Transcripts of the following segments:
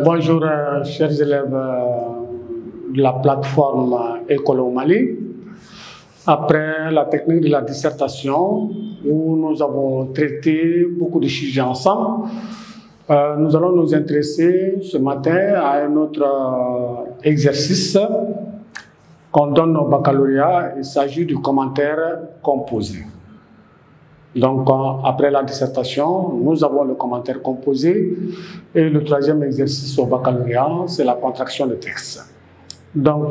Bonjour chers élèves de la plateforme École au Mali. Après la technique de la dissertation, où nous avons traité beaucoup de sujets ensemble, nous allons nous intéresser ce matin à un autre exercice qu'on donne au baccalauréat. Il s'agit du commentaire composé. Donc, après la dissertation, nous avons le commentaire composé et le troisième exercice au baccalauréat, c'est la contraction de texte. Donc,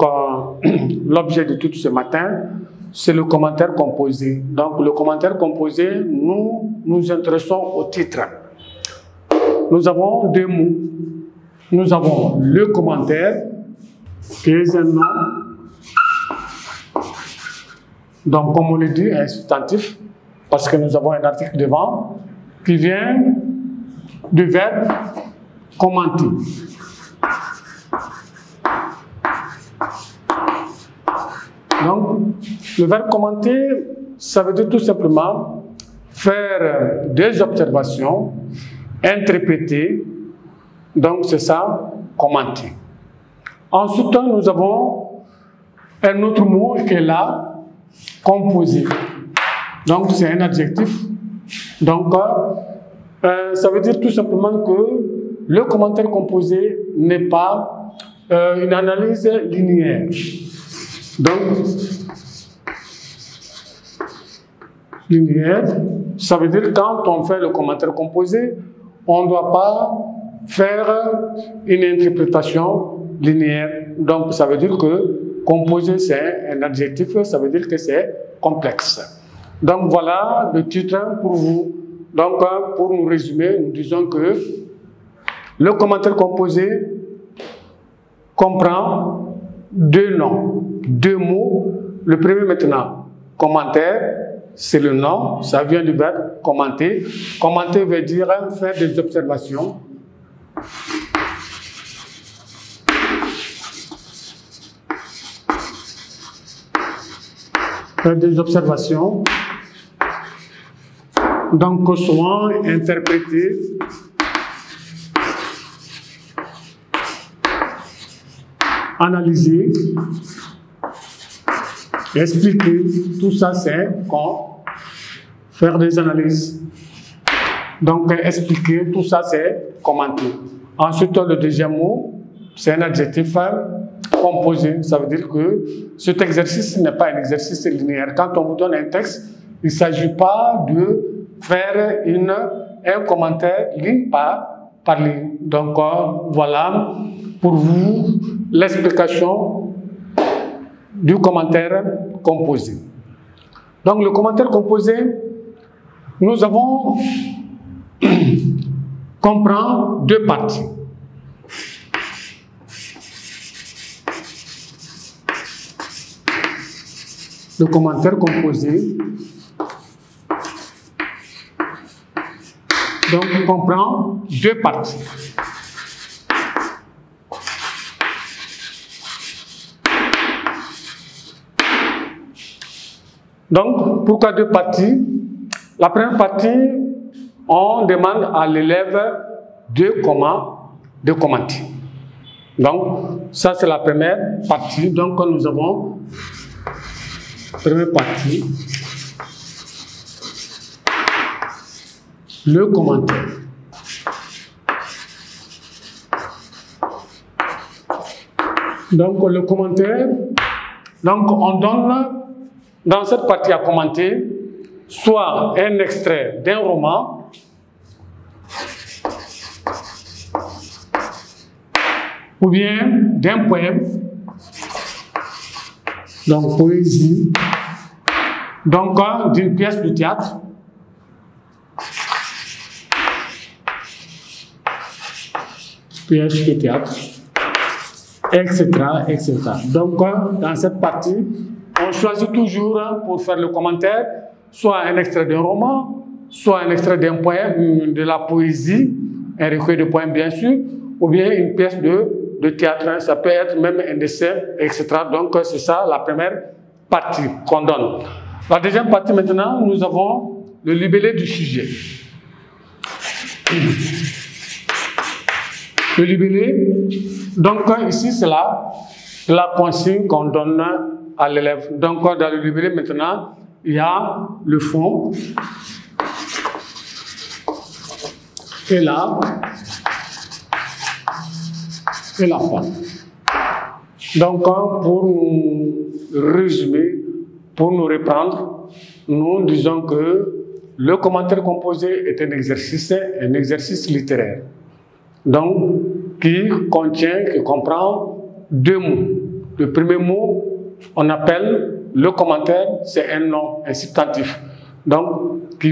l'objet de tout ce matin, c'est le commentaire composé. Donc, le commentaire composé, nous nous intéressons au titre. Nous avons deux mots. Nous avons le commentaire, qui est un nom. Donc, comme on le dit, un substantif. Parce que nous avons un article devant qui vient du verbe commenter. Donc, le verbe commenter, ça veut dire tout simplement faire des observations, interpréter. Donc, c'est ça, commenter. Ensuite, nous avons un autre mot qui est là, composer. Donc, c'est un adjectif. Donc, ça veut dire tout simplement que le commentaire composé n'est pas une analyse linéaire. Donc, linéaire, ça veut dire quand on fait le commentaire composé, on ne doit pas faire une interprétation linéaire. Donc, ça veut dire que composé, c'est un adjectif, ça veut dire que c'est complexe. Donc voilà le titre pour vous. Donc pour nous résumer, nous disons que le commentaire composé comprend deux noms, deux mots. Le premier maintenant, commentaire, c'est le nom, ça vient du verbe commenter. Commenter veut dire faire des observations. Faire des observations. Donc, souvent interpréter, analyser, expliquer, tout ça c'est faire des analyses. Donc, expliquer, tout ça c'est commenter. Ensuite, le deuxième mot, c'est un adjectif composé. Ça veut dire que cet exercice n'est pas un exercice linéaire. Quand on vous donne un texte, il ne s'agit pas de faire un commentaire ligne par ligne. Donc, voilà pour vous l'explication du commentaire composé. Donc, le commentaire composé, nous avons comprend deux parties. Le commentaire composé donc on comprend deux parties. Donc, pourquoi deux parties? La première partie, on demande à l'élève de commenter. Donc, ça c'est la première partie. Donc, nous avons première partie, le commentaire. Donc, le commentaire, donc on donne dans cette partie à commenter soit un extrait d'un roman, ou bien d'un poème, donc poésie, donc d'une pièce de théâtre, pièce de théâtre, etc., etc. Donc, dans cette partie, on choisit toujours pour faire le commentaire, soit un extrait d'un roman, soit un extrait d'un poème, de la poésie, un recueil de poèmes bien sûr, ou bien une pièce de théâtre, ça peut être même un dessin, etc. Donc c'est ça la première partie qu'on donne. La deuxième partie maintenant, nous avons le libellé du sujet. Le libellé, donc ici c'est la consigne qu'on donne à l'élève. Donc dans le libellé maintenant, il y a le fond et là et la forme. Donc pour nous résumer, pour nous reprendre, nous disons que le commentaire composé est un exercice littéraire. Donc, qui comprend deux mots. Le premier mot, on appelle le commentaire, c'est un nom, un substantif. Donc, qui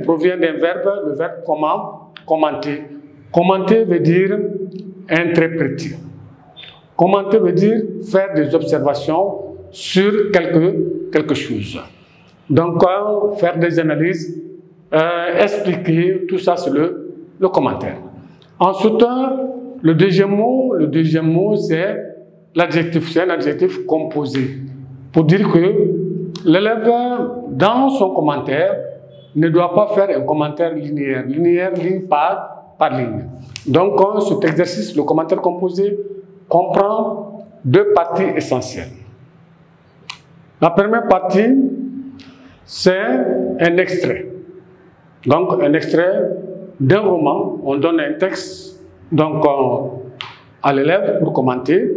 provient d'un verbe, le verbe commenter. Commenter veut dire interpréter. Commenter veut dire faire des observations sur quelque chose. Donc, faire des analyses, expliquer, tout ça, c'est le commentaire. Ensuite, le deuxième mot, c'est l'adjectif. C'est un adjectif composé. Pour dire que l'élève, dans son commentaire, ne doit pas faire un commentaire linéaire, ligne par ligne. Donc, cet exercice, le commentaire composé, comprend deux parties essentielles. La première partie, c'est un extrait. Donc, un extrait d'un roman, on donne un texte donc, à l'élève pour commenter,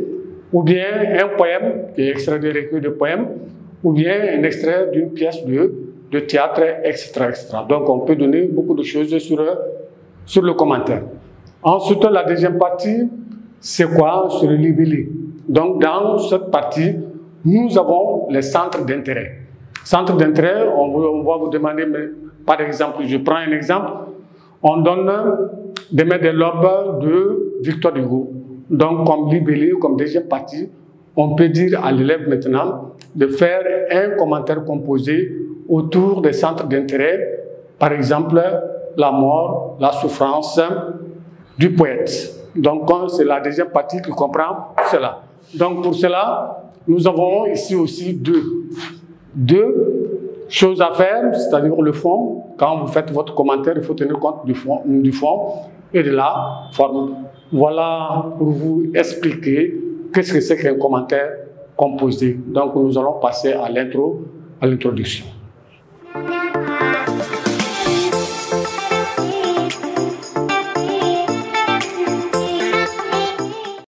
ou bien un poème, qui est extrait de recueil de poèmes, ou bien un extrait d'une pièce de théâtre, etc., etc. Donc, on peut donner beaucoup de choses sur le commentaire. Ensuite, la deuxième partie, c'est quoi? C'est le libellé. Donc, dans cette partie, nous avons les centres d'intérêt. Centre d'intérêt, on va vous demander, par exemple, je prends un exemple, on donne des mains de l'aube de Victor Hugo. Donc, comme libellé, comme deuxième partie, on peut dire à l'élève maintenant de faire un commentaire composé autour des centres d'intérêt, par exemple, la mort, la souffrance du poète. Donc, c'est la deuxième partie qui comprend cela. Donc, pour cela, nous avons ici aussi deux choses à faire, c'est-à-dire le fond. Quand vous faites votre commentaire, il faut tenir compte du fond et de la forme. Voilà pour vous expliquer qu'est-ce que c'est qu'un commentaire composé. Donc, nous allons passer à l'introduction.